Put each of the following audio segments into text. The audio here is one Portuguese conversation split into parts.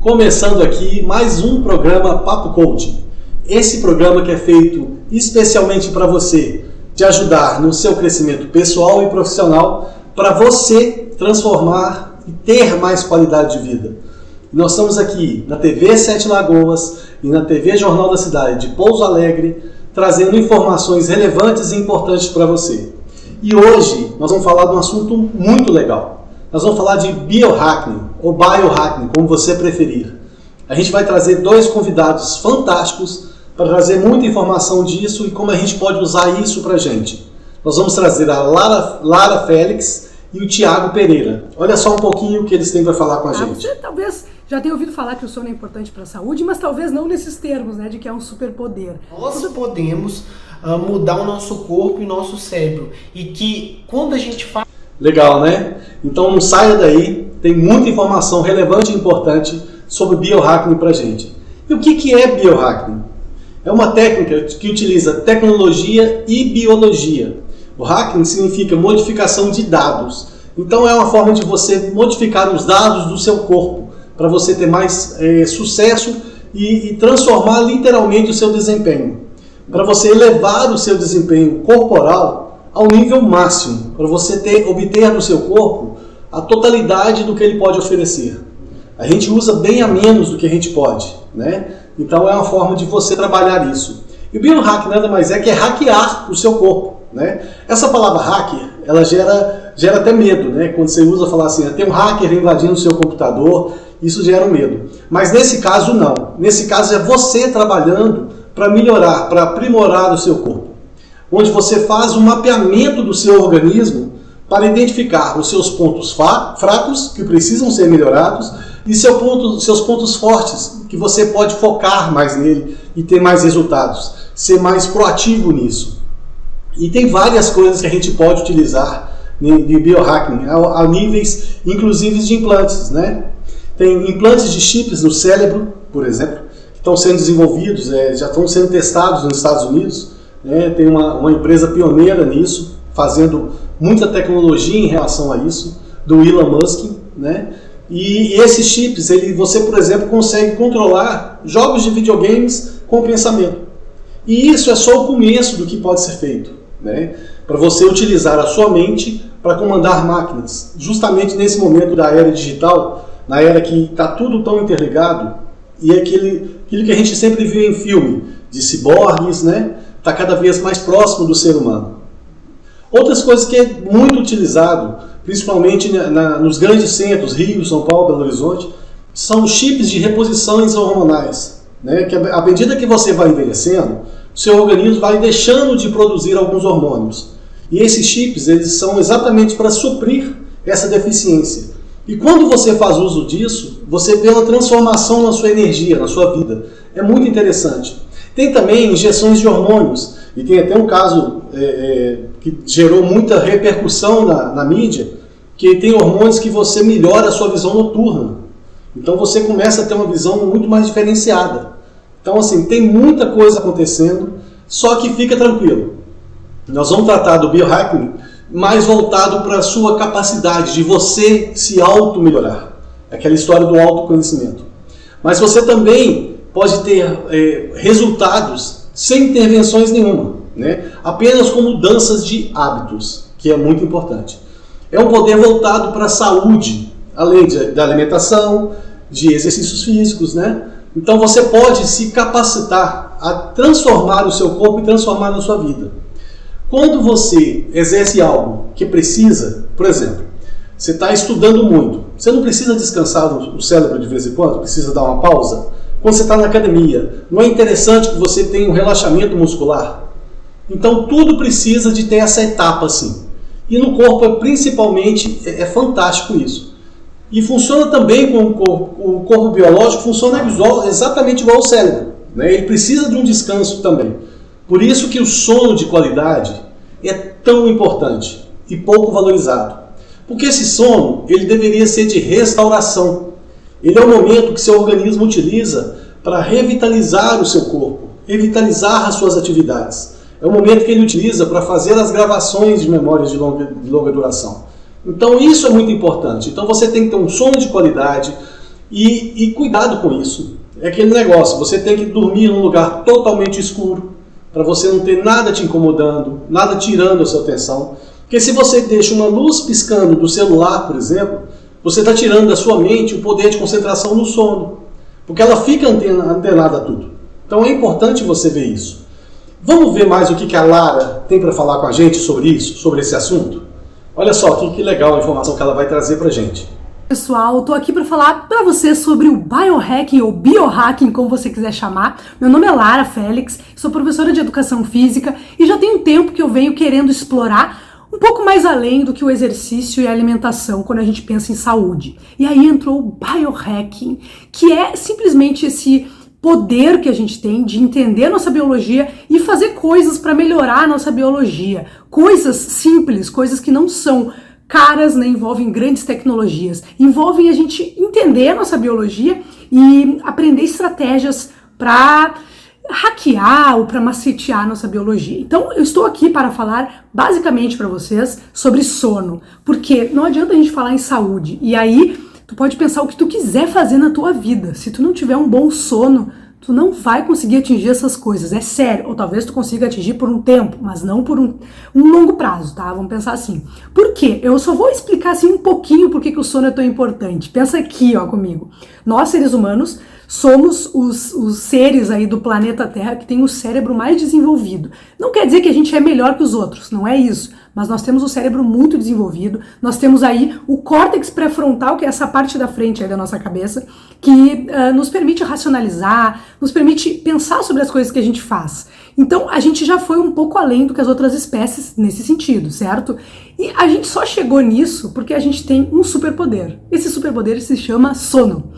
Começando aqui mais um programa Papo Coaching. Esse programa que é feito especialmente para você, te ajudar no seu crescimento pessoal e profissional, para você transformar e ter mais qualidade de vida. Nós estamos aqui na TV Sete Lagoas e na TV Jornal da Cidade de Pouso Alegre, trazendo informações relevantes e importantes para você. E hoje nós vamos falar de um assunto muito legal. Nós vamos falar de biohacking, ou biohacking, como você preferir. A gente vai trazer dois convidados fantásticos para trazer muita informação disso e como a gente pode usar isso para a gente. Nós vamos trazer a Lara Félix e o Tiago Pereira. Olha só um pouquinho o que eles têm para falar com a gente. Você talvez já tenha ouvido falar que o sono é importante para a saúde, mas talvez não nesses termos, né, de que é um superpoder. Nós podemos mudar o nosso corpo e o nosso cérebro. E que quando a gente faz... Legal, né? Então não saia daí, tem muita informação relevante e importante sobre biohacking pra gente. E o que é biohacking? É uma técnica que utiliza tecnologia e biologia. O hacking significa modificação de dados. Então é uma forma de você modificar os dados do seu corpo para você ter mais sucesso e transformar literalmente o seu desempenho. Para você elevar o seu desempenho corporal ao nível máximo, para você obter no seu corpo a totalidade do que ele pode oferecer. A gente usa bem a menos do que a gente pode, né? Então é uma forma de você trabalhar isso. E o biohacking nada mais é que hackear o seu corpo, né? Essa palavra hacker, ela gera até medo, né? Quando você usa falar assim, tem um hacker invadindo o seu computador, isso gera um medo. Mas nesse caso não. Nesse caso é você trabalhando para melhorar, para aprimorar o seu corpo. Onde você faz um mapeamento do seu organismo para identificar os seus pontos fracos, que precisam ser melhorados, e seus pontos fortes, que você pode focar mais nele e ter mais resultados, ser mais proativo nisso. E tem várias coisas que a gente pode utilizar de biohacking, a níveis inclusive de implantes, né? Tem implantes de chips no cérebro, por exemplo, que estão sendo desenvolvidos, já estão sendo testados nos Estados Unidos. Tem uma empresa pioneira nisso, fazendo muita tecnologia em relação a isso, do Elon Musk, né? E esses chips, você, por exemplo, consegue controlar jogos de videogames com pensamento. E isso é só o começo do que pode ser feito, né? Para você utilizar a sua mente para comandar máquinas. Justamente nesse momento da era digital, na era que está tudo tão interligado, e aquilo que a gente sempre viu em filme, de ciborgues, né? Está cada vez mais próximo do ser humano. Outras coisas que é muito utilizado, principalmente nos grandes centros, Rio, São Paulo, Belo Horizonte, são chips de reposições hormonais, né? Que à medida que você vai envelhecendo, o seu organismo vai deixando de produzir alguns hormônios. E esses chips, eles são exatamente para suprir essa deficiência. E quando você faz uso disso, você vê uma transformação na sua energia, na sua vida. É muito interessante. Tem também injeções de hormônios, e tem até um caso que gerou muita repercussão na mídia, que tem hormônios que você melhora a sua visão noturna. Então você começa a ter uma visão muito mais diferenciada. Então assim, tem muita coisa acontecendo, só que fica tranquilo. Nós vamos tratar do biohacking mais voltado para a sua capacidade de você se auto-melhorar. Aquela história do autoconhecimento. Mas você também pode ter resultados sem intervenções nenhuma, né? Apenas com mudanças de hábitos, que é muito importante. É um poder voltado para a saúde, além da alimentação, de exercícios físicos, né? Então você pode se capacitar a transformar o seu corpo e transformar na sua vida. Quando você exerce algo que precisa, por exemplo, você está estudando muito, você não precisa descansar o cérebro de vez em quando, precisa dar uma pausa? Quando você está na academia, não é interessante que você tenha um relaxamento muscular? Então tudo precisa de ter essa etapa assim. E no corpo, principalmente, é fantástico isso. E funciona também com o corpo biológico, funciona exatamente igual ao cérebro, né? Ele precisa de um descanso também. Por isso que o sono de qualidade é tão importante e pouco valorizado. Porque esse sono, ele deveria ser de restauração. Ele é o momento que seu organismo utiliza para revitalizar o seu corpo, revitalizar as suas atividades. É o momento que ele utiliza para fazer as gravações de memórias de longa duração. Então isso é muito importante. Então você tem que ter um sono de qualidade E cuidado com isso. É aquele negócio, você tem que dormir num lugar totalmente escuro, para você não ter nada te incomodando, nada tirando a sua atenção. Porque se você deixa uma luz piscando do celular, por exemplo, você está tirando da sua mente o poder de concentração no sono. Porque ela fica antenada a tudo. Então é importante você ver isso. Vamos ver mais o que a Lara tem para falar com a gente sobre isso, sobre esse assunto? Olha só que legal a informação que ela vai trazer para a gente. Pessoal, estou aqui para falar para você sobre o biohacking ou biohacking, como você quiser chamar. Meu nome é Lara Félix, sou professora de educação física e já tem um tempo que eu venho querendo explorar um pouco mais além do que o exercício e a alimentação quando a gente pensa em saúde. E aí entrou o biohacking, que é simplesmente esse poder que a gente tem de entender a nossa biologia e fazer coisas para melhorar a nossa biologia. Coisas simples, coisas que não são caras, né, envolvem grandes tecnologias, envolvem a gente entender a nossa biologia e aprender estratégias para hackear ou para macetear a nossa biologia. Então eu estou aqui para falar basicamente para vocês sobre sono, porque não adianta a gente falar em saúde e aí tu pode pensar o que tu quiser fazer na tua vida. Se tu não tiver um bom sono, tu não vai conseguir atingir essas coisas. É sério. Ou talvez tu consiga atingir por um tempo, mas não por um longo prazo, tá? Vamos pensar assim. Por quê? Eu só vou explicar assim um pouquinho por que o sono é tão importante. Pensa aqui, ó, comigo. Nós, seres humanos, somos os seres aí do planeta Terra que tem o cérebro mais desenvolvido. Não quer dizer que a gente é melhor que os outros, não é isso. Mas nós temos o cérebro muito desenvolvido, nós temos aí o córtex pré-frontal, que é essa parte da frente aí da nossa cabeça, que nos permite racionalizar, nos permite pensar sobre as coisas que a gente faz. Então a gente já foi um pouco além do que as outras espécies nesse sentido, certo? E a gente só chegou nisso porque a gente tem um superpoder. Esse superpoder se chama sono.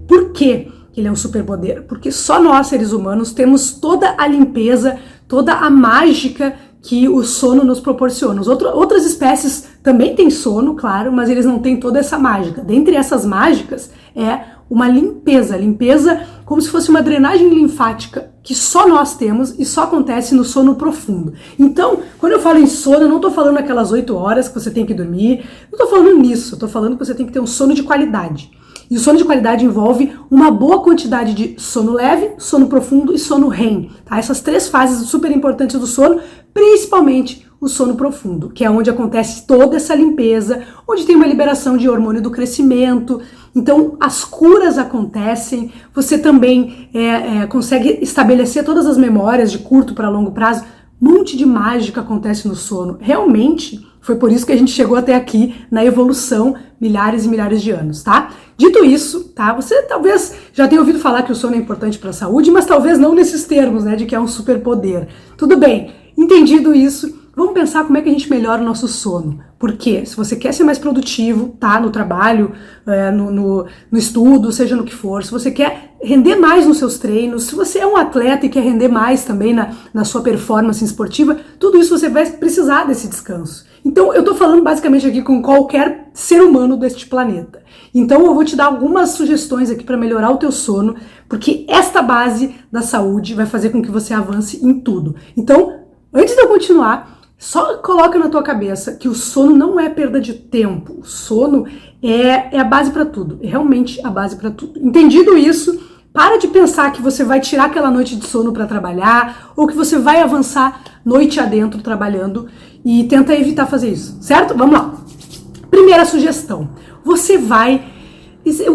Por quê que ele é um superpoder? Porque só nós, seres humanos, temos toda a limpeza, toda a mágica que o sono nos proporciona. Outras espécies também têm sono, claro, mas eles não têm toda essa mágica. Dentre essas mágicas é uma limpeza como se fosse uma drenagem linfática que só nós temos e só acontece no sono profundo. Então, quando eu falo em sono, eu não estou falando aquelas 8 horas que você tem que dormir, não estou falando nisso, estou falando que você tem que ter um sono de qualidade. E o sono de qualidade envolve uma boa quantidade de sono leve, sono profundo e sono REM. Tá? Essas 3 fases super importantes do sono, principalmente o sono profundo, que é onde acontece toda essa limpeza, onde tem uma liberação de hormônio do crescimento. Então as curas acontecem, você também consegue estabelecer todas as memórias de curto para longo prazo. Um monte de mágica acontece no sono. Realmente, foi por isso que a gente chegou até aqui na evolução, milhares e milhares de anos, tá? Dito isso, tá? Você talvez já tenha ouvido falar que o sono é importante para a saúde, mas talvez não nesses termos, né? De que é um superpoder. Tudo bem, entendido isso, vamos pensar como é que a gente melhora o nosso sono. Porque se você quer ser mais produtivo, tá? No trabalho, no estudo, seja no que for, se você quer render mais nos seus treinos, se você é um atleta e quer render mais também na sua performance esportiva, tudo isso você vai precisar desse descanso. Então eu tô falando basicamente aqui com qualquer ser humano deste planeta. Então eu vou te dar algumas sugestões aqui para melhorar o teu sono, porque esta base da saúde vai fazer com que você avance em tudo. Então, antes de eu continuar, só coloca na tua cabeça que o sono não é perda de tempo. O sono é a base para tudo, é realmente a base para tudo. Entendido isso, para de pensar que você vai tirar aquela noite de sono para trabalhar ou que você vai avançar noite adentro trabalhando e tenta evitar fazer isso, certo? Vamos lá. Primeira sugestão, você vai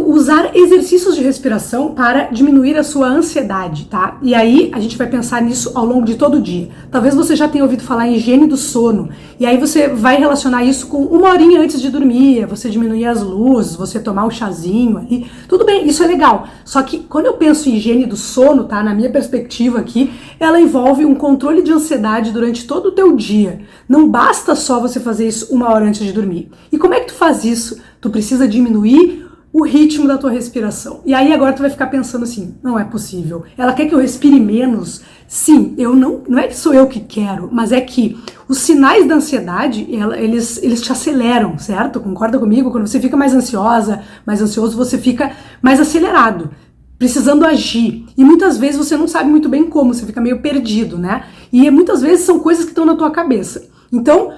usar exercícios de respiração para diminuir a sua ansiedade, tá? E aí a gente vai pensar nisso ao longo de todo o dia. Talvez você já tenha ouvido falar em higiene do sono, e aí você vai relacionar isso com 1 horinha antes de dormir, você diminuir as luzes, você tomar um chazinho ali. Tudo bem, isso é legal. Só que quando eu penso em higiene do sono, tá? Na minha perspectiva aqui, ela envolve um controle de ansiedade durante todo o teu dia. Não basta só você fazer isso 1 hora antes de dormir. E como é que tu faz isso? Tu precisa diminuir o ritmo da tua respiração. E aí agora tu vai ficar pensando assim, não é possível. Ela quer que eu respire menos? Sim, não é que sou eu que quero, mas é que os sinais da ansiedade, eles te aceleram, certo? Concorda comigo? Quando você fica mais ansiosa, mais ansioso, você fica mais acelerado, precisando agir. E muitas vezes você não sabe muito bem como, você fica meio perdido, né? E muitas vezes são coisas que estão na tua cabeça. Então,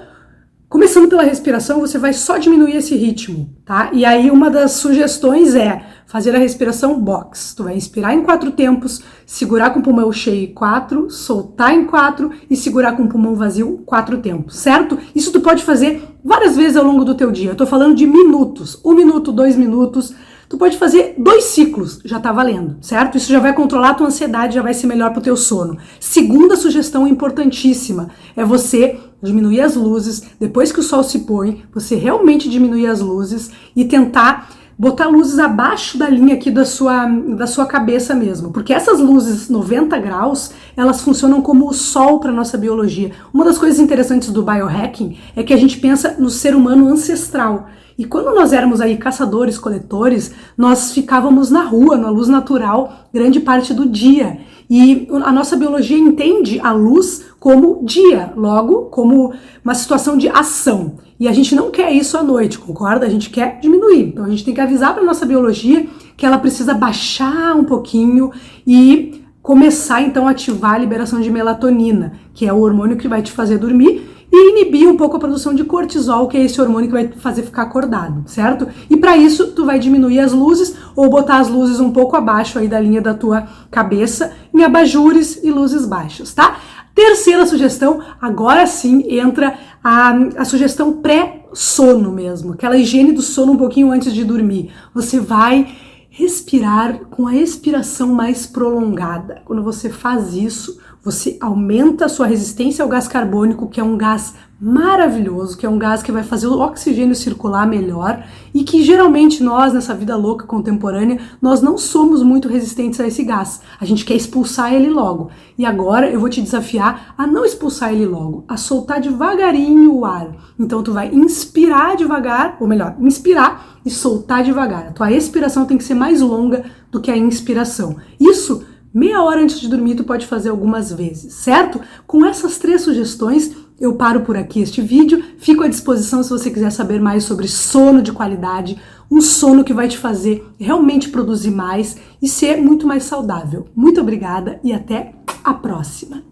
Começando pela respiração, você vai só diminuir esse ritmo, tá? E aí uma das sugestões é fazer a respiração box. Tu vai inspirar em 4 tempos, segurar com o pulmão cheio 4, soltar em 4 e segurar com o pulmão vazio 4 tempos, certo? Isso tu pode fazer várias vezes ao longo do teu dia. Eu tô falando de minutos, 1 minuto, 2 minutos. Tu pode fazer 2 ciclos, já tá valendo, certo? Isso já vai controlar a tua ansiedade, já vai ser melhor pro teu sono. Segunda sugestão importantíssima é você diminuir as luzes, depois que o sol se põe, você realmente diminuir as luzes e tentar botar luzes abaixo da linha aqui da sua cabeça mesmo, porque essas luzes 90 graus, elas funcionam como o sol para nossa biologia. Uma das coisas interessantes do biohacking é que a gente pensa no ser humano ancestral. E quando nós éramos aí caçadores, coletores, nós ficávamos na rua, na luz natural, grande parte do dia. E a nossa biologia entende a luz como dia, logo como uma situação de ação. E a gente não quer isso à noite, concorda? A gente quer diminuir. Então a gente tem que avisar para a nossa biologia que ela precisa baixar um pouquinho e começar então a ativar a liberação de melatonina, que é o hormônio que vai te fazer dormir, e inibir um pouco a produção de cortisol, que é esse hormônio que vai fazer ficar acordado, certo? E para isso, tu vai diminuir as luzes ou botar as luzes um pouco abaixo aí da linha da tua cabeça, em abajures e luzes baixas, tá? Terceira sugestão, agora sim entra a sugestão pré-sono mesmo, aquela higiene do sono um pouquinho antes de dormir. Você vai respirar com a expiração mais prolongada. Quando você faz isso, você aumenta a sua resistência ao gás carbônico, que é um gás maravilhoso, que é um gás que vai fazer o oxigênio circular melhor e que geralmente nós, nessa vida louca contemporânea, nós não somos muito resistentes a esse gás. A gente quer expulsar ele logo. E agora eu vou te desafiar a não expulsar ele logo, a soltar devagarinho o ar. Então tu vai inspirar devagar, ou melhor, inspirar e soltar devagar. A tua expiração tem que ser mais longa do que a inspiração. Isso, meia hora antes de dormir, tu pode fazer algumas vezes, certo? Com essas 3 sugestões, eu paro por aqui este vídeo. Fico à disposição se você quiser saber mais sobre sono de qualidade, um sono que vai te fazer realmente produzir mais e ser muito mais saudável. Muito obrigada e até a próxima.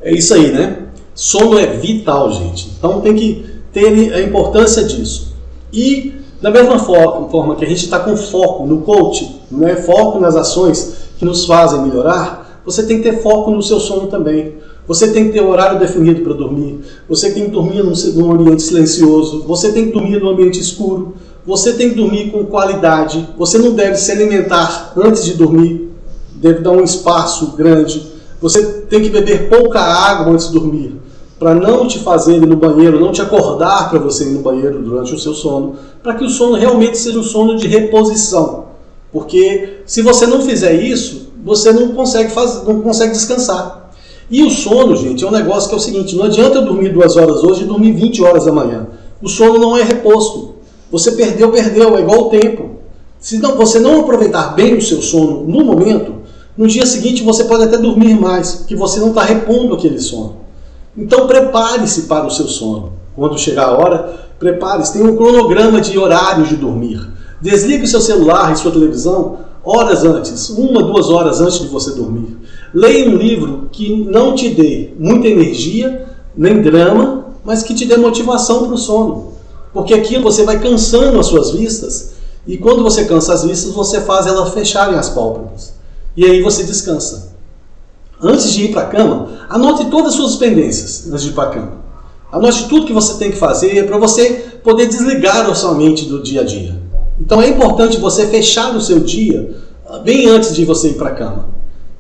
É isso aí, né? Sono é vital, gente. Então tem que ter a importância disso. E da mesma forma que a gente está com foco no coaching, né? Foco nas ações que nos fazem melhorar, você tem que ter foco no seu sono também. Você tem que ter horário definido para dormir, você tem que dormir num ambiente silencioso, você tem que dormir num ambiente escuro, você tem que dormir com qualidade, você não deve se alimentar antes de dormir, deve dar um espaço grande, você tem que beber pouca água antes de dormir, para não te fazer ir no banheiro, não te acordar para você ir no banheiro durante o seu sono, para que o sono realmente seja um sono de reposição. Porque se você não fizer isso, você não consegue descansar. E o sono, gente, é um negócio que é o seguinte, não adianta eu dormir 2 horas hoje e dormir 20 horas amanhã. O sono não é reposto. Você perdeu, é igual o tempo. Se você não aproveitar bem o seu sono no momento, no dia seguinte você pode até dormir mais, porque você não está repondo aquele sono. Então prepare-se para o seu sono. Quando chegar a hora, prepare-se. Tem um cronograma de horários de dormir. Desligue o seu celular e sua televisão horas antes, 1, 2 horas antes de você dormir. Leia um livro que não te dê muita energia, nem drama, mas que te dê motivação para o sono. Porque aquilo você vai cansando as suas vistas, e quando você cansa as vistas, você faz elas fecharem as pálpebras. E aí você descansa. Antes de ir para a cama, anote todas as suas pendências antes de ir para a cama. Anote tudo que você tem que fazer para você poder desligar a sua mente do dia a dia. Então é importante você fechar o seu dia bem antes de você ir para a cama.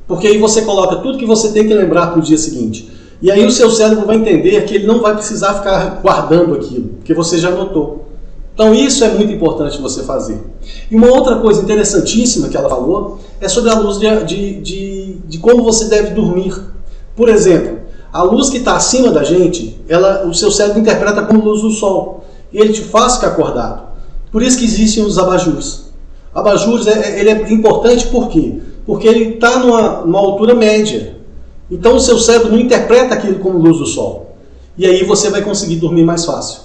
Porque aí você coloca tudo que você tem que lembrar para o dia seguinte. E aí o seu cérebro vai entender que ele não vai precisar ficar guardando aquilo, porque você já anotou. Então isso é muito importante você fazer. E uma outra coisa interessantíssima que ela falou é sobre a luz de como você deve dormir. Por exemplo, a luz que está acima da gente, o seu cérebro interpreta como luz do sol. E ele te faz ficar acordado. Por isso que existem os abajures. Abajures ele é importante por quê? Porque ele está numa altura média. Então o seu cérebro não interpreta aquilo como luz do sol. E aí você vai conseguir dormir mais fácil.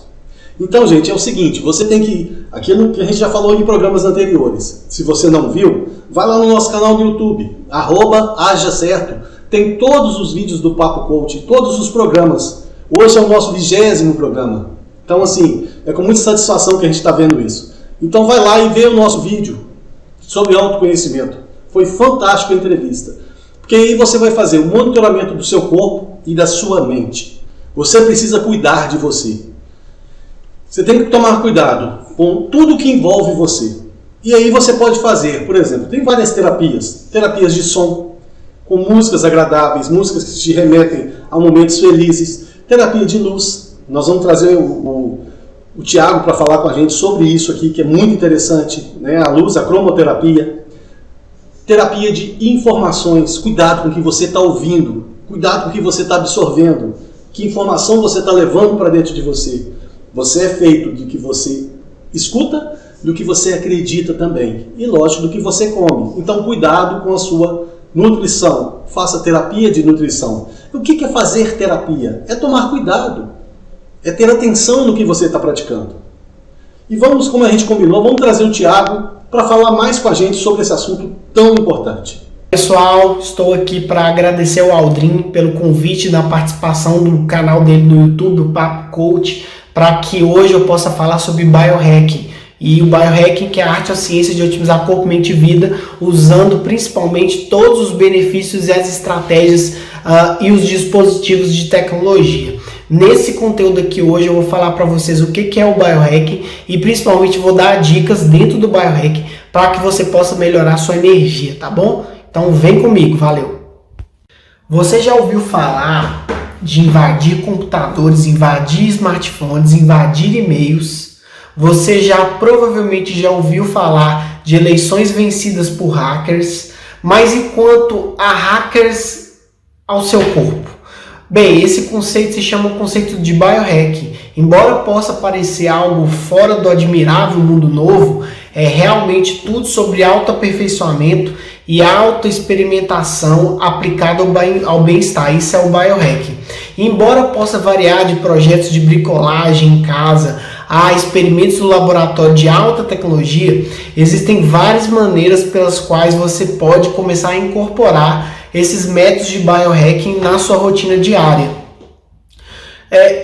Então, gente, é o seguinte, você tem que... Aquilo que a gente já falou em programas anteriores. Se você não viu, vai lá no nosso canal do YouTube, @ajacerto. Tem todos os vídeos do Papo Coach, todos os programas Hoje é o nosso 20º programa. Então, assim, é com muita satisfação que a gente está vendo isso. Então, vai lá e vê o nosso vídeo sobre autoconhecimento. Foi fantástica a entrevista. Porque aí você vai fazer o monitoramento do seu corpo e da sua mente. Você precisa cuidar de você. Você tem que tomar cuidado com tudo que envolve você. E aí você pode fazer, por exemplo, tem várias terapias. Terapias de som, com músicas agradáveis, músicas que te remetem a momentos felizes. Terapia de luz. Nós vamos trazer o Tiago para falar com a gente sobre isso aqui, que é muito interessante, né? A luz, a cromoterapia. Terapia de informações. Cuidado com o que você está ouvindo. Cuidado com o que você está absorvendo. Que informação você está levando para dentro de você. Você é feito do que você escuta, do que você acredita também. E, lógico, do que você come. Então, cuidado com a sua nutrição. Faça terapia de nutrição. O que é fazer terapia? É tomar cuidado. É ter atenção no que você está praticando. E vamos, como a gente combinou, vamos trazer o Tiago para falar mais com a gente sobre esse assunto tão importante. Pessoal, estou aqui para agradecer ao Aldrin pelo convite da participação do canal dele no YouTube, o Papo Coach, para que hoje eu possa falar sobre biohacking. E o biohacking, que é a arte e a ciência de otimizar corpo, mente e vida, usando principalmente todos os benefícios e as estratégias e os dispositivos de tecnologia. Nesse conteúdo aqui hoje eu vou falar para vocês o que é o biohacking e principalmente vou dar dicas dentro do biohacking para que você possa melhorar a sua energia, tá bom? Então vem comigo, valeu! Você já ouviu falar de invadir computadores, invadir smartphones, invadir e-mails? Você provavelmente já ouviu falar de eleições vencidas por hackers, mas e quanto a hackers ao seu corpo? Bem, esse conceito se chama o conceito de biohacking. Embora possa parecer algo fora do admirável mundo novo, é realmente tudo sobre autoaperfeiçoamento e autoexperimentação aplicada ao bem-estar. Isso é o biohacking. Embora possa variar de projetos de bricolagem em casa a experimentos no laboratório de alta tecnologia, existem várias maneiras pelas quais você pode começar a incorporar esses métodos de biohacking na sua rotina diária.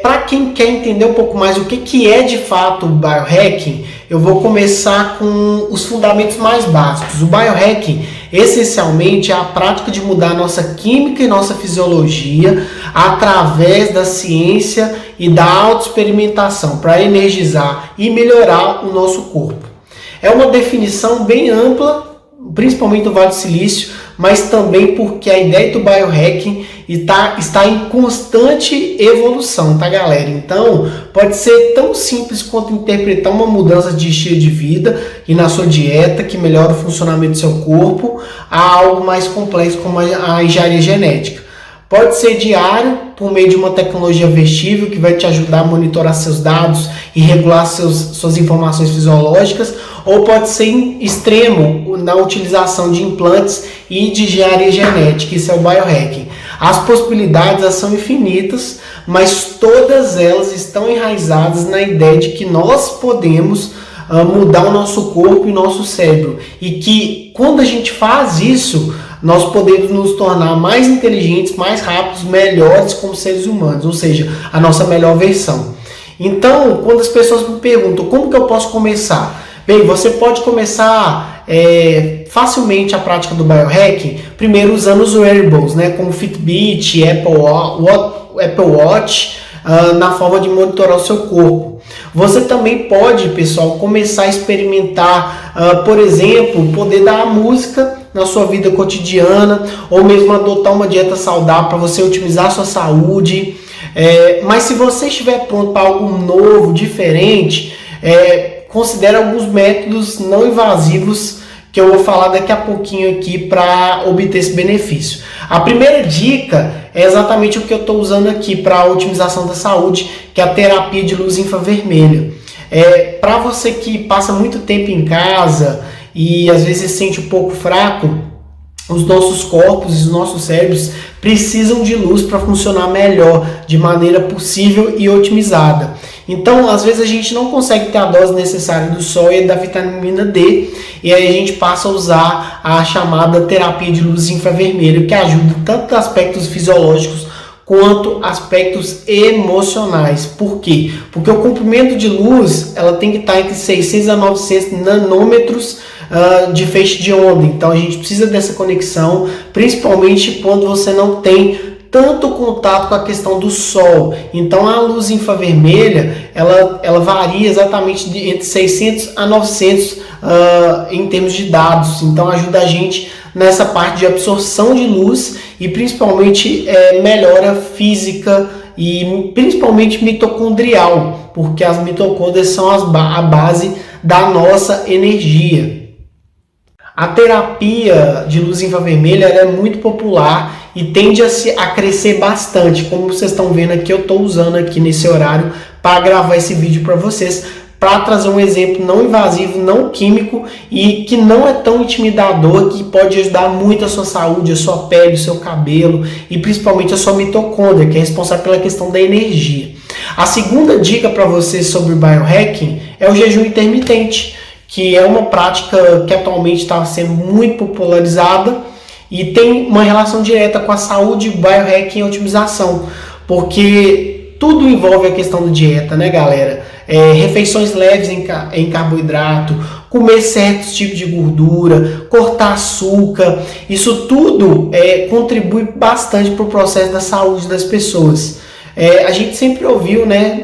Para quem quer entender um pouco mais o que é de fato o biohacking, eu vou começar com os fundamentos mais básicos. O biohacking, essencialmente, é a prática de mudar nossa química e nossa fisiologia através da ciência e da autoexperimentação para energizar e melhorar o nosso corpo. É uma definição bem ampla, principalmente no Vale do Silício, mas também porque a ideia do biohacking está em constante evolução, tá, galera? Então, pode ser tão simples quanto interpretar uma mudança de estilo de vida e na sua dieta que melhora o funcionamento do seu corpo, a algo mais complexo como a engenharia genética. Pode ser diário, por meio de uma tecnologia vestível que vai te ajudar a monitorar seus dados e regular suas informações fisiológicas, ou pode ser extremo na utilização de implantes e de engenharia genética. Isso é o biohacking. As possibilidades são infinitas, mas todas elas estão enraizadas na ideia de que nós podemos mudar o nosso corpo e o nosso cérebro, e que quando a gente faz isso, nós podemos nos tornar mais inteligentes, mais rápidos, melhores como seres humanos, ou seja, a nossa melhor versão. Então, quando as pessoas me perguntam como que eu posso começar? Bem, você pode começar facilmente a prática do biohacking, primeiro usando os wearables, né, como Fitbit, Apple Watch, na forma de monitorar o seu corpo. Você também pode, pessoal, começar a experimentar, por exemplo, poder dar a música na sua vida cotidiana, ou mesmo adotar uma dieta saudável para você otimizar a sua saúde. Mas se você estiver pronto para algo novo, diferente, considere alguns métodos não invasivos que eu vou falar daqui a pouquinho aqui para obter esse benefício. A primeira dica é exatamente o que eu estou usando aqui para a otimização da saúde, que é a terapia de luz infravermelha. Para você que passa muito tempo em casa e às vezes se sente um pouco fraco, os nossos corpos e os nossos cérebros precisam de luz para funcionar melhor, de maneira possível e otimizada. Então, às vezes a gente não consegue ter a dose necessária do sol e da vitamina D, e aí a gente passa a usar a chamada terapia de luz infravermelho, que ajuda tanto aspectos fisiológicos quanto aspectos emocionais. Por quê? Porque o comprimento de luz ela tem que estar entre 600 a 900 nanômetros de feixe de onda. Então a gente precisa dessa conexão, principalmente quando você não tem tanto contato com a questão do sol. Então a luz infravermelha ela varia exatamente entre 600 a 900 em termos de dados. Então ajuda a gente nessa parte de absorção de luz e principalmente melhora física e principalmente mitocondrial, porque as mitocôndrias são a base da nossa energia. A terapia de luz infravermelha é muito popular e tende a crescer bastante. Como vocês estão vendo aqui, eu estou usando aqui nesse horário para gravar esse vídeo para vocês, para trazer um exemplo não invasivo, não químico e que não é tão intimidador, que pode ajudar muito a sua saúde, a sua pele, o seu cabelo e principalmente a sua mitocôndria, que é responsável pela questão da energia. A segunda dica para vocês sobre o biohacking é o jejum intermitente, que é uma prática que atualmente está sendo muito popularizada e tem uma relação direta com a saúde, biohacking e otimização, porque tudo envolve a questão da dieta, né, galera? Refeições leves em carboidrato, comer certos tipos de gordura, cortar açúcar, isso tudo contribui bastante para o processo da saúde das pessoas. A gente sempre ouviu, né,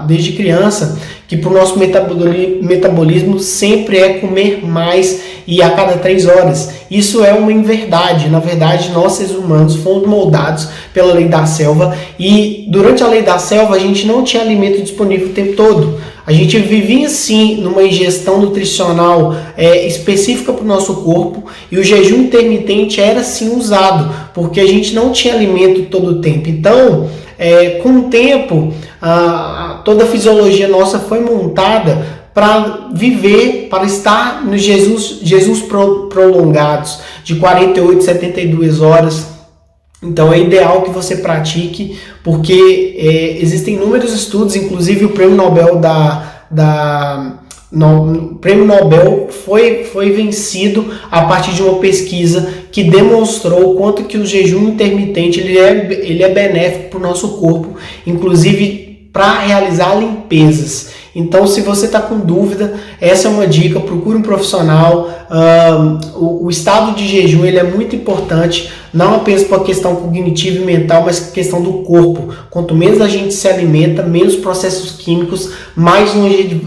desde criança, que para o nosso metabolismo sempre é comer mais e a cada 3 horas. Isso é uma inverdade. Na verdade, nós seres humanos fomos moldados pela lei da selva e durante a lei da selva a gente não tinha alimento disponível o tempo todo. A gente vivia sim numa ingestão nutricional específica para o nosso corpo e o jejum intermitente era sim usado, porque a gente não tinha alimento todo o tempo. Então, com o tempo, toda a fisiologia nossa foi montada para viver, para estar nos Jesus prolongados, de 48, 72 horas. Então é ideal que você pratique, porque existem inúmeros estudos, inclusive o prêmio Nobel Prêmio Nobel foi vencido a partir de uma pesquisa que demonstrou o quanto que o jejum intermitente ele é benéfico para o nosso corpo, inclusive para realizar limpezas. Então, se você está com dúvida, essa é uma dica, procure um profissional. O estado de jejum ele é muito importante, não apenas para a questão cognitiva e mental, mas questão do corpo. Quanto menos a gente se alimenta, menos processos químicos, mais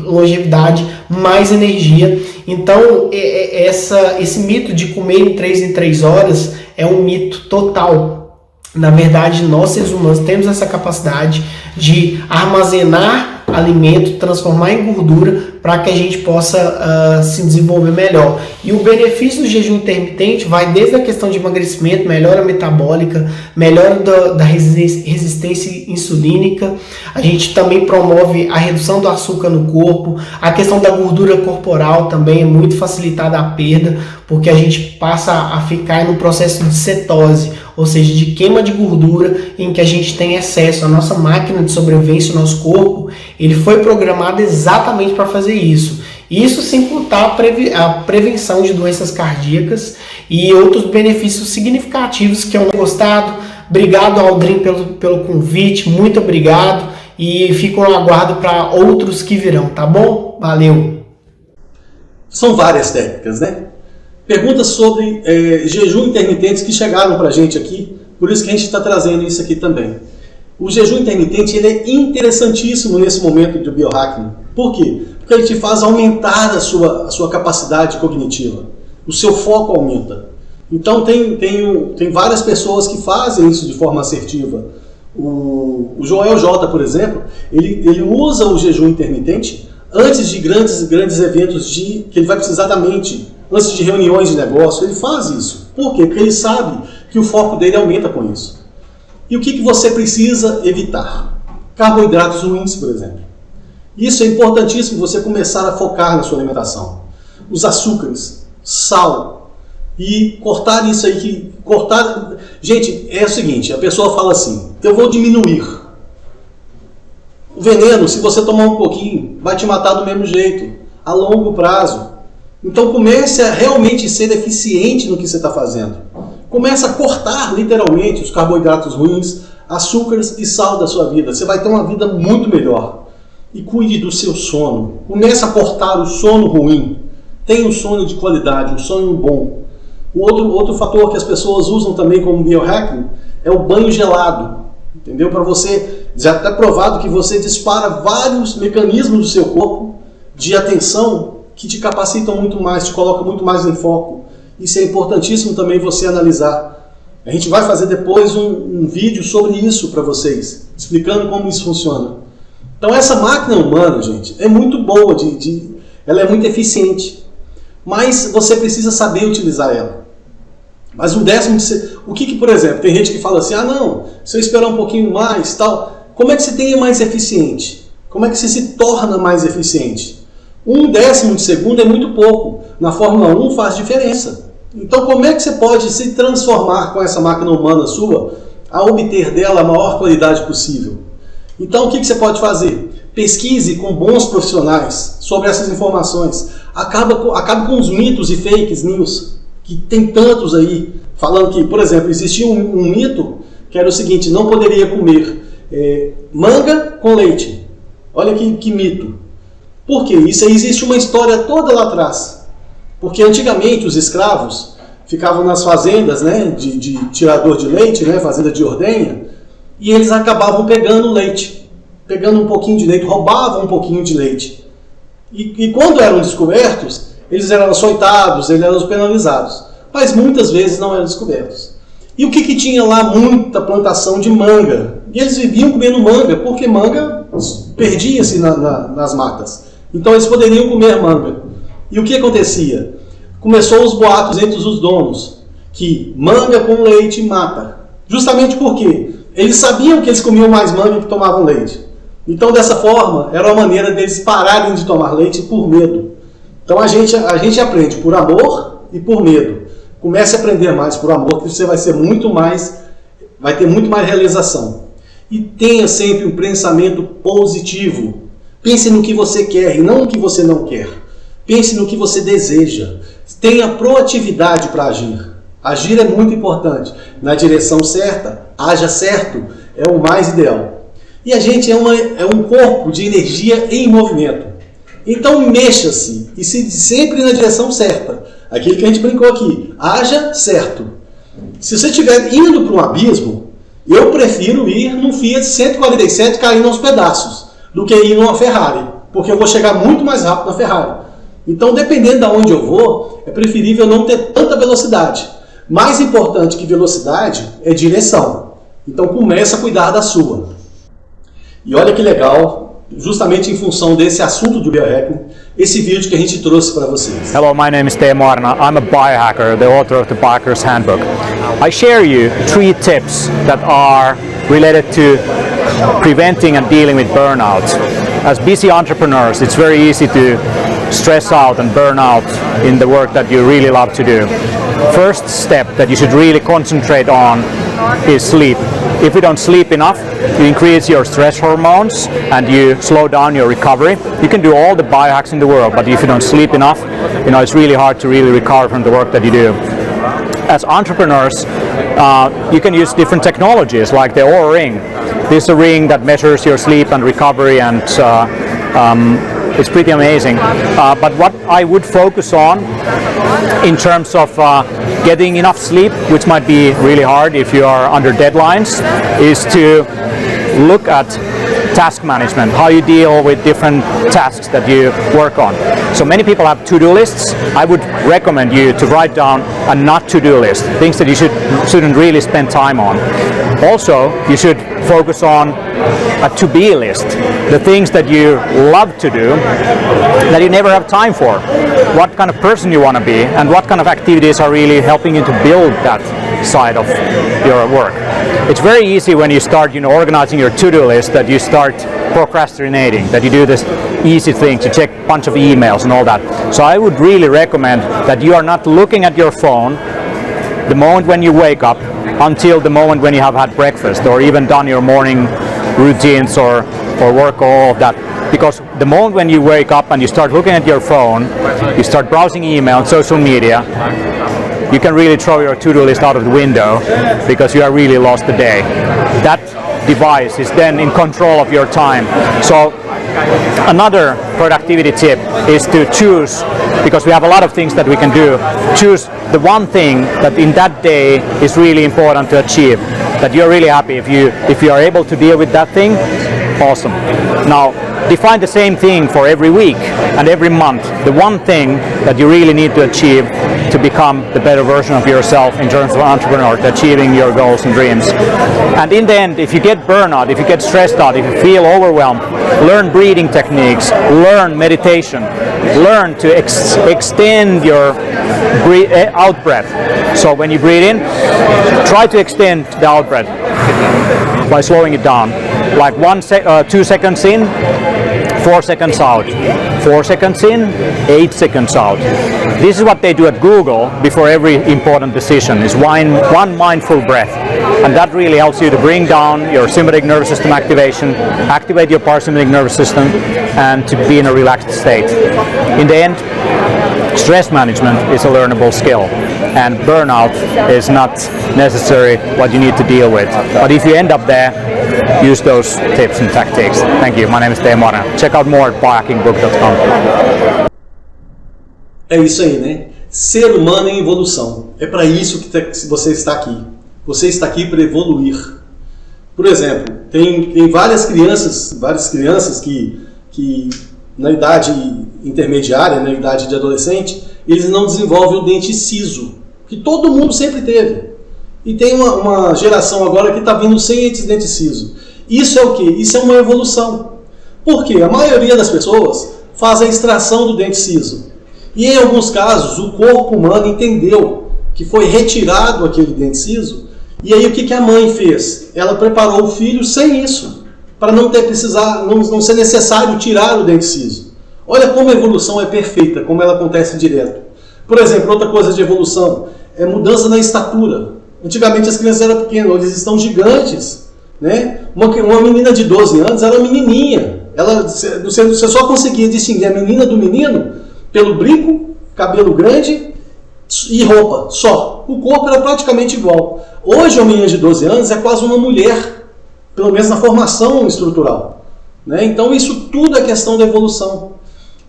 longevidade, mais energia. Então, esse mito de comer em 3 horas é um mito total. Na verdade, nós seres humanos temos essa capacidade de armazenar alimento, transformar em gordura para que a gente possa se desenvolver melhor. E o benefício do jejum intermitente vai desde a questão de emagrecimento, melhora metabólica, melhora da resistência insulínica. A gente também promove a redução do açúcar no corpo. A questão da gordura corporal também é muito facilitada a perda, porque a gente passa a ficar no processo de cetose, ou seja, de queima de gordura, em que a gente tem excesso. A nossa máquina de sobrevivência, o nosso corpo, ele foi programado exatamente para fazer isso. Isso sem contar a prevenção de doenças cardíacas e outros benefícios significativos que eu não gostado. Obrigado, Aldrin, pelo convite, muito obrigado e fico no aguardo para outros que virão, tá bom? Valeu! São várias técnicas, né? Perguntas sobre jejum intermitentes que chegaram para a gente aqui, por isso que a gente está trazendo isso aqui também. O jejum intermitente ele é interessantíssimo nesse momento de biohacking. Por quê? Porque ele te faz aumentar a sua capacidade cognitiva. O seu foco aumenta. Então tem várias pessoas que fazem isso de forma assertiva. O Joel J, por exemplo, ele usa o jejum intermitente antes de grandes eventos que ele vai precisar da mente. Antes de reuniões de negócio, ele faz isso. Por quê? Porque ele sabe que o foco dele aumenta com isso. E o que você precisa evitar? Carboidratos ruins, por exemplo. Isso é importantíssimo você começar a focar na sua alimentação. Os açúcares, sal e cortar isso aí. Gente, é o seguinte, a pessoa fala assim, eu vou diminuir. O veneno, se você tomar um pouquinho, vai te matar do mesmo jeito, a longo prazo. Então comece a realmente ser eficiente no que você está fazendo. Começa a cortar literalmente os carboidratos ruins, açúcares e sal da sua vida. Você vai ter uma vida muito melhor. E cuide do seu sono. Comece a cortar o sono ruim. Tenha um sono de qualidade, um sono bom. Outro fator que as pessoas usam também como biohacking é o banho gelado. Entendeu? Para você, já está provado que você dispara vários mecanismos do seu corpo de atenção que te capacitam muito mais, te colocam muito mais em foco. Isso é importantíssimo também você analisar. A gente vai fazer depois um vídeo sobre isso para vocês, explicando como isso funciona. Então essa máquina humana, gente, é muito boa, ela é muito eficiente, mas você precisa saber utilizar ela. Mas o que, por exemplo, tem gente que fala assim, ah não, se eu esperar um pouquinho mais, tal, como é que você tem mais eficiente? Como é que você se torna mais eficiente? 1/10 de segundo é muito pouco, na Fórmula 1 faz diferença. Então como é que você pode se transformar com essa máquina humana sua a obter dela a maior qualidade possível? Então o que você pode fazer? Pesquise com bons profissionais sobre essas informações. Acabe com os mitos e fake news, que tem tantos aí, falando que, por exemplo, existia um mito que era o seguinte, não poderia comer manga com leite. Olha que mito. Por quê? Isso aí existe uma história toda lá atrás. Porque antigamente os escravos ficavam nas fazendas, né, de tirador de leite, né, fazenda de ordenha, e eles acabavam pegando leite, pegando um pouquinho de leite, roubavam um pouquinho de leite. E quando eram descobertos, eles eram açoitados, eles eram penalizados. Mas muitas vezes não eram descobertos. E o que tinha lá? Muita plantação de manga. E eles viviam comendo manga, porque manga perdia-se nas matas. Então eles poderiam comer manga. E o que acontecia? Começou os boatos entre os donos, que manga com leite mata. Justamente porque eles sabiam que eles comiam mais manga que tomavam leite. Então dessa forma, era uma maneira deles pararem de tomar leite por medo. Então a gente aprende por amor e por medo. Comece a aprender mais por amor, que você vai ter muito mais realização. E tenha sempre um pensamento positivo. Pense no que você quer e não no que você não quer. Pense no que você deseja. Tenha proatividade para agir. Agir é muito importante. Na direção certa, haja certo, é o mais ideal. E a gente é um corpo de energia em movimento. Então mexa-se e se sempre na direção certa. Aquilo que a gente brincou aqui. Haja certo. Se você estiver indo para um abismo, eu prefiro ir num Fiat 147 caindo aos pedaços do que ir numa Ferrari. Porque eu vou chegar muito mais rápido na Ferrari. Então, dependendo de onde eu vou, é preferível não ter tanta velocidade. Mais importante que velocidade é direção. Então, comece a cuidar da sua. E olha que legal, justamente em função desse assunto do biohacking, esse vídeo que a gente trouxe para vocês. Hello, my name is Teemu Arna. I'm a biohacker, the author of the Biohacker's Handbook. I share you 3 tips that are related to preventing and dealing with burnout. As busy entrepreneurs, it's very easy to stress out and burn out in the work that you really love to do. First step that you should really concentrate on is sleep. If you don't sleep enough, you increase your stress hormones and you slow down your recovery. You can do all the biohacks in the world, but if you don't sleep enough, it's really hard to really recover from the work that you do. As entrepreneurs, you can use different technologies like the Oura Ring. This is a ring that measures your sleep and recovery, and it's pretty amazing. But what I would focus on in terms of getting enough sleep, which might be really hard if you are under deadlines, is to look at task management, how you deal with different tasks that you work on. So many people have to-do lists. I would recommend you to write down a not to-do list, things that you shouldn't really spend time on. Also, you should focus on a to-be list, the things that you love to do that you never have time for, what kind of person you want to be, and what kind of activities are really helping you to build that side of your work. It's very easy when you start organizing your to-do list that you start procrastinating, that you do this easy thing to check a bunch of emails and all that. So I would really recommend that you are not looking at your phone the moment when you wake up until the moment when you have had breakfast or even done your morning routines or work or all of that. Because the moment when you wake up and you start looking at your phone, you start browsing email and social media, you can really throw your to-do list out of the window because you are really lost the day. That device is then in control of your time. So another productivity tip is to choose, because we have a lot of things that we can do, choose the one thing that in that day is really important to achieve, that you're really happy if you are able to deal with that thing. Awesome. Now define the same thing for every week and every month, the one thing that you really need to achieve to become the better version of yourself in terms of entrepreneur, to achieving your goals and dreams. And in the end, if you get burnout, if you get stressed out, if you feel overwhelmed, learn breathing techniques, learn meditation, learn to extend your out breath. So when you breathe in, try to extend the out breath by slowing it down, like 2 seconds in, 4 seconds out, 4 seconds in, 8 seconds out. This is what they do at Google before every important decision, is one mindful breath. And that really helps you to bring down your sympathetic nervous system activation, activate your parasympathetic nervous system, and to be in a relaxed state. In the end, stress management is a learnable skill, and burnout is not necessarily what you need to deal with. But if you end up there, use those tips and tactics. Thank you. My name is Teemu Arina. Check out more at biohackingbook.com. É isso aí, né? Ser humano em evolução. É para isso que você está aqui. Você está aqui para evoluir. Por exemplo, tem várias crianças que na idade intermediária, na idade de adolescente, eles não desenvolvem o dente ciso, que todo mundo sempre teve. E tem uma geração agora que está vindo sem esse dente ciso. Isso é o quê? Isso é uma evolução. Por quê? A maioria das pessoas faz a extração do dente ciso. E em alguns casos, o corpo humano entendeu que foi retirado aquele dente ciso. E aí o que a mãe fez? Ela preparou o filho sem isso, para não ser necessário tirar o dente ciso. Olha como a evolução é perfeita, como ela acontece direto. Por exemplo, outra coisa de evolução é mudança na estatura. Antigamente as crianças eram pequenas, hoje eles estão gigantes, né? Uma menina de 12 anos era uma menininha. Você só conseguia distinguir a menina do menino pelo brinco, cabelo grande e roupa, só. O corpo era praticamente igual. Hoje, uma menina de 12 anos é quase uma mulher, pelo menos na formação estrutural, né? Então, isso tudo é questão da evolução.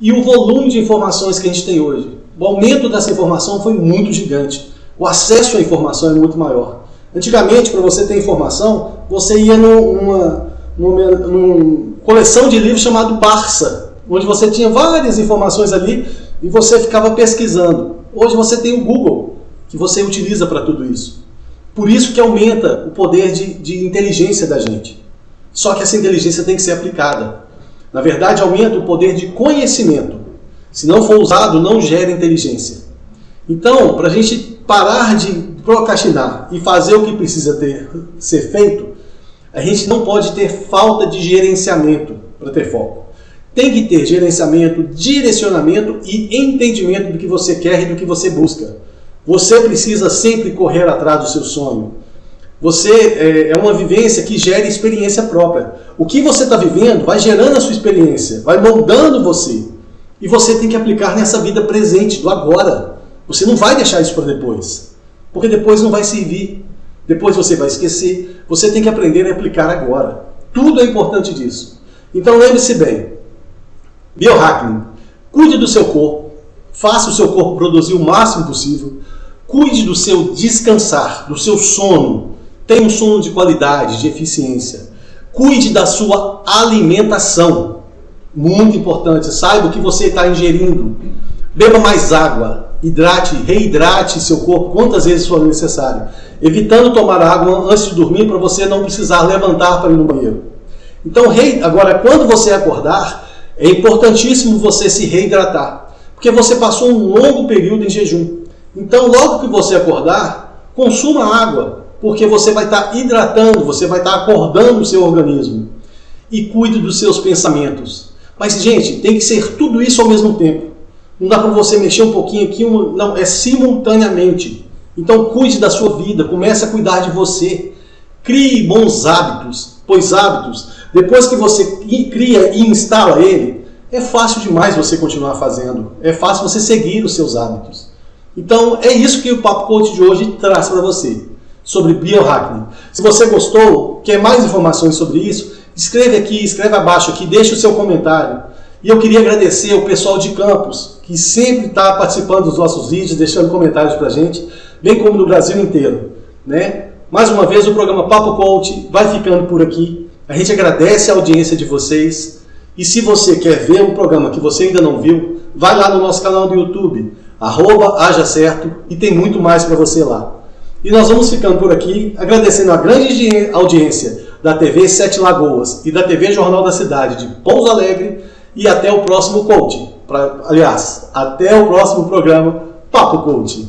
E o volume de informações que a gente tem hoje. O aumento dessa informação foi muito gigante. O acesso à informação é muito maior. Antigamente, para você ter informação, você ia numa coleção de livros chamado Barça, onde você tinha várias informações ali e você ficava pesquisando. Hoje você tem o Google, que você utiliza para tudo isso. Por isso que aumenta o poder de inteligência da gente. Só que essa inteligência tem que ser aplicada. Na verdade, aumenta o poder de conhecimento. Se não for usado, não gera inteligência. Então, para a gente parar de procrastinar e fazer o que precisa ser feito, a gente não pode ter falta de gerenciamento para ter foco. Tem que ter gerenciamento, direcionamento e entendimento do que você quer e do que você busca. Você precisa sempre correr atrás do seu sonho. Você é uma vivência que gera experiência própria. O que você está vivendo vai gerando a sua experiência, vai moldando você. E você tem que aplicar nessa vida presente, do agora. Você não vai deixar isso para depois, porque depois não vai servir. Depois você vai esquecer. Você tem que aprender a aplicar agora. Tudo é importante disso. Então lembre-se bem. Biohacking. Cuide do seu corpo. Faça o seu corpo produzir o máximo possível. Cuide do seu descansar, do seu sono. Tenha um sono de qualidade, de eficiência. Cuide da sua alimentação. Muito importante. Saiba o que você está ingerindo. Beba mais água. Reidrate seu corpo quantas vezes for necessário. Evitando tomar água antes de dormir para você não precisar levantar para ir no banheiro. Então, agora, quando você acordar, é importantíssimo você se reidratar. Porque você passou um longo período em jejum. Então, logo que você acordar, consuma água. Porque você vai estar hidratando, você vai estar acordando o seu organismo. E cuide dos seus pensamentos. Mas, gente, tem que ser tudo isso ao mesmo tempo. Não dá para você mexer um pouquinho aqui, não, é simultaneamente. Então cuide da sua vida, comece a cuidar de você. Crie bons hábitos, pois hábitos, depois que você cria e instala ele, é fácil demais você continuar fazendo. É fácil você seguir os seus hábitos. Então é isso que o Papo Coach de hoje traz para você, sobre biohacking. Se você gostou, quer mais informações sobre isso, escreve aqui, escreve abaixo aqui, deixa o seu comentário. E eu queria agradecer ao pessoal de Campos, que sempre está participando dos nossos vídeos, deixando comentários para a gente, bem como no Brasil inteiro, né? Mais uma vez o programa Papo Coach vai ficando por aqui. A gente agradece a audiência de vocês. E se você quer ver um programa que você ainda não viu, vai lá no nosso canal do YouTube, @hajacerto, e tem muito mais para você lá. E nós vamos ficando por aqui, agradecendo a grande audiência da TV Sete Lagoas e da TV Jornal da Cidade de Pouso Alegre, e até o próximo coach. Aliás, até o próximo programa Papo Coach.